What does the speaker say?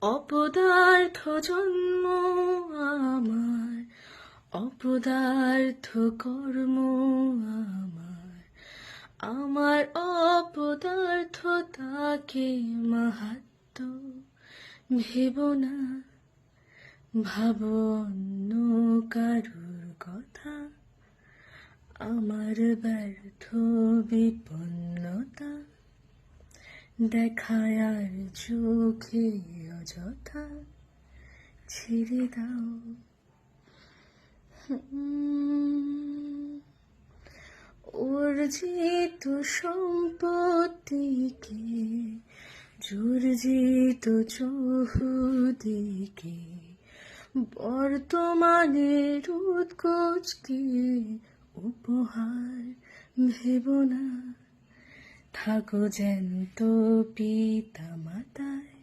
অপদার্থ জন্ম আমার, অপদার্থ কর্ম আমার, আমার অপদার্থতাকে মাহাত্ম ভেব না। ভাবো অন্য কারুর কথা, আমার ব্যর্থ বিপন্নতা দেখায় আর চোখে অযথা ছেড়ে দাও। অর্জিত সম্পত্তিকে জর্জিত চহুদিকে বর্তমানের উৎকোচকে উপহার ভেব না। থাকো জ্যান্ত পিতা মাতায়